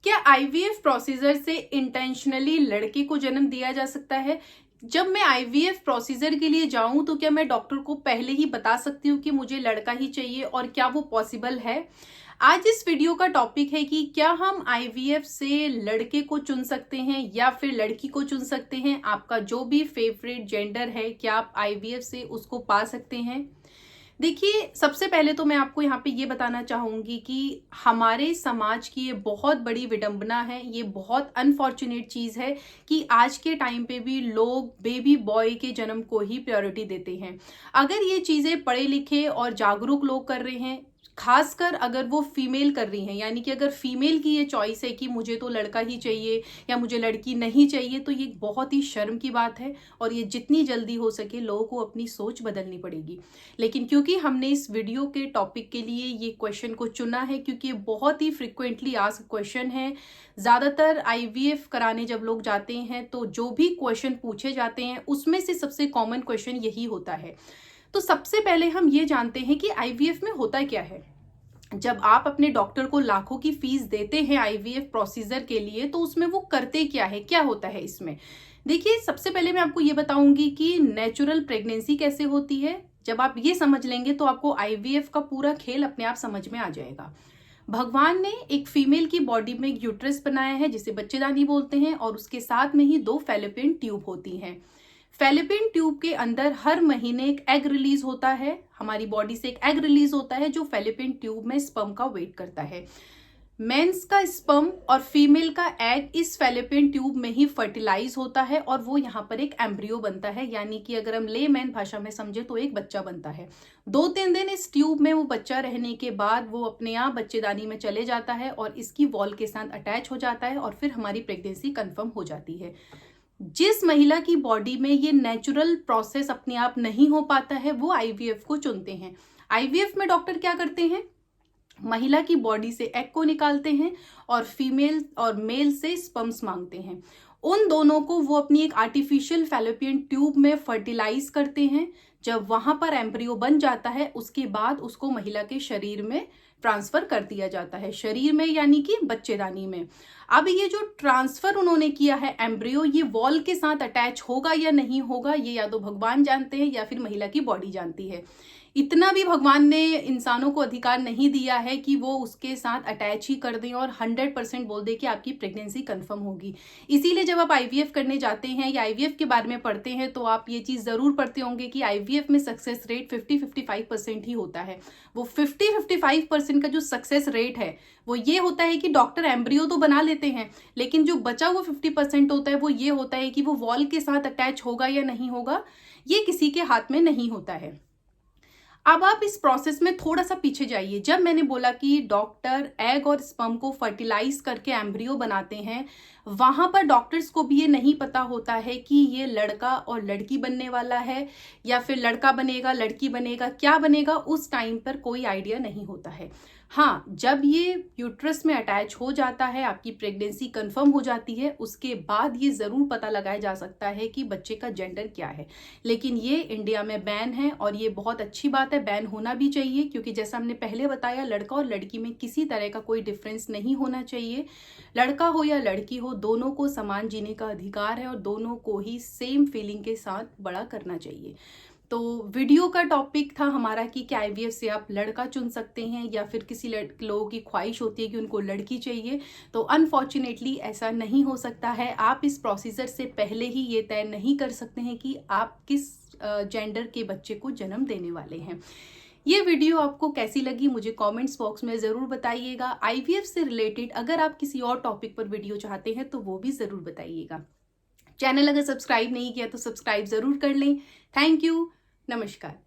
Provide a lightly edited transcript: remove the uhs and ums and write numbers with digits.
क्या IVF procedure से intentionally लड़के को जन्म दिया जा सकता है? जब मैं आईवीएफ प्रोसीजर के लिए जाऊं तो क्या मैं डॉक्टर को पहले ही बता सकती हूँ कि मुझे लड़का ही चाहिए और क्या वो पॉसिबल है? आज इस वीडियो का टॉपिक है कि क्या हम आईवीएफ से लड़के को चुन सकते हैं या फिर लड़की को चुन सकते हैं। आपका जो भी फेवरेट जेंडर है, क्या आप आईवीएफ से उसको पा सकते हैं? देखिए, सबसे पहले तो मैं आपको यहाँ पे ये बताना चाहूंगी कि हमारे समाज की ये बहुत बड़ी विडंबना है, ये बहुत अनफॉर्चुनेट चीज है कि आज के टाइम पे भी लोग बेबी बॉय के जन्म को ही प्रायोरिटी देते हैं। अगर ये चीजें पढ़े लिखे और जागरूक लोग कर रहे हैं, खासकर अगर वो फीमेल कर रही हैं, यानी कि अगर फीमेल की ये चॉइस है कि मुझे तो लड़का ही चाहिए या मुझे लड़की नहीं चाहिए, तो ये बहुत ही शर्म की बात है और ये जितनी जल्दी हो सके लोगों को अपनी सोच बदलनी पड़ेगी। लेकिन क्योंकि हमने इस वीडियो के टॉपिक के लिए ये क्वेश्चन को चुना है, क्योंकि ये बहुत ही फ्रिक्वेंटली आस्क्ड क्वेश्चन है। ज़्यादातर आईवीएफ कराने जब लोग जाते हैं तो जो भी क्वेश्चन पूछे जाते हैं उसमें से सबसे कॉमन क्वेश्चन यही होता है। तो सबसे पहले हम ये जानते हैं कि आईवीएफ में होता क्या है। जब आप अपने डॉक्टर को लाखों की फीस देते हैं आईवीएफ प्रोसीजर के लिए, तो उसमें वो करते क्या है, क्या होता है इसमें? देखिए, सबसे पहले मैं आपको ये बताऊंगी कि नेचुरल प्रेगनेंसी कैसे होती है। जब आप ये समझ लेंगे तो आपको आईवीएफ का पूरा खेल अपने आप समझ में आ जाएगा। भगवान ने एक फीमेल की बॉडी में एक यूट्रस बनाया है जिसे बच्चेदानी बोलते हैं, और उसके साथ में ही 2 फैलोपियन ट्यूब होती हैं। फैलोपियन ट्यूब के अंदर हर महीने एक एग रिलीज होता है। हमारी बॉडी से एक एग रिलीज होता है जो फैलोपियन ट्यूब में स्पर्म का वेट करता है। मेंस का स्पर्म और फीमेल का एग इस फैलोपियन ट्यूब में ही फर्टिलाइज होता है और वो यहाँ पर एक एम्ब्रियो बनता है, यानी कि अगर हम लेमैन भाषा में समझे तो एक बच्चा बनता है। 2-3 दिन इस ट्यूब में वो बच्चा रहने के बाद वो अपने आप बच्चेदानी में चले जाता है और इसकी वॉल के साथ अटैच हो जाता है और फिर हमारी प्रेगनेंसी कंफर्म हो जाती है। जिस महिला की बॉडी में ये नेचुरल प्रोसेस अपने आप नहीं हो पाता है वो आईवीएफ को चुनते हैं। आईवीएफ में डॉक्टर क्या करते हैं? महिला की बॉडी से एग को निकालते हैं और फीमेल और मेल से स्पर्म्स मांगते हैं। उन दोनों को वो अपनी एक आर्टिफिशियल फैलोपियन ट्यूब में फर्टिलाइज करते हैं। जब वहां पर एम्ब्रियो बन जाता है उसके बाद उसको महिला के शरीर में ट्रांसफर कर दिया जाता है, शरीर में यानी कि बच्चेदानी में। अब ये जो ट्रांसफर उन्होंने किया है एम्ब्रियो, ये वॉल के साथ अटैच होगा या नहीं होगा, ये या तो भगवान जानते हैं या फिर महिला की बॉडी जानती है। इतना भी भगवान ने इंसानों को अधिकार नहीं दिया है कि वो उसके साथ अटैच ही कर दें और 100% बोल दे कि आपकी प्रेगनेंसी कंफर्म होगी। इसीलिए जब आप आईवीएफ करने जाते हैं या आईवीएफ के बारे में पढ़ते हैं तो आप ये चीज़ ज़रूर पढ़ते होंगे कि आईवीएफ में सक्सेस रेट 50-55% ही होता है। वो 50-55% का जो सक्सेस रेट है वो ये होता है कि डॉक्टर एम्ब्रियो तो बना लेते हैं, लेकिन जो बचा हुआ 50% होता है वो ये होता है कि वो वॉल के साथ अटैच होगा या नहीं होगा, ये किसी के हाथ में नहीं होता है। अब आप इस प्रोसेस में थोड़ा सा पीछे जाइए। जब मैंने बोला कि डॉक्टर एग और स्पर्म को फर्टिलाइज करके एम्ब्रियो बनाते हैं, वहां पर डॉक्टर्स को भी ये नहीं पता होता है कि ये लड़का और लड़की बनने वाला है या फिर लड़का बनेगा लड़की बनेगा, क्या बनेगा उस टाइम पर कोई आइडिया नहीं होता है। हाँ, जब ये यूट्रस में अटैच हो जाता है, आपकी प्रेगनेंसी कंफर्म हो जाती है, उसके बाद ये ज़रूर पता लगाया जा सकता है कि बच्चे का जेंडर क्या है। लेकिन ये इंडिया में बैन है और ये बहुत अच्छी बात है, बैन होना भी चाहिए, क्योंकि जैसा हमने पहले बताया लड़का और लड़की में किसी तरह का कोई डिफरेंस नहीं होना चाहिए। लड़का हो या लड़की हो, दोनों को समान जीने का अधिकार है और दोनों को ही सेम फीलिंग के साथ बड़ा करना चाहिए। तो वीडियो का टॉपिक था हमारा कि क्या आईवीएफ से आप लड़का चुन सकते हैं या फिर किसी लोगों की ख्वाहिश होती है कि उनको लड़की चाहिए। तो अनफॉर्चुनेटली ऐसा नहीं हो सकता है। आप इस प्रोसीजर से पहले ही ये तय नहीं कर सकते हैं कि आप किस जेंडर के बच्चे को जन्म देने वाले हैं। ये वीडियो आपको कैसी लगी मुझे कमेंट्स बॉक्स में ज़रूर बताइएगा। आईवीएफ से रिलेटेड अगर आप किसी और टॉपिक पर वीडियो चाहते हैं तो वो भी ज़रूर बताइएगा। चैनल अगर सब्सक्राइब नहीं किया तो सब्सक्राइब ज़रूर कर लें। Thank you. नमस्कार।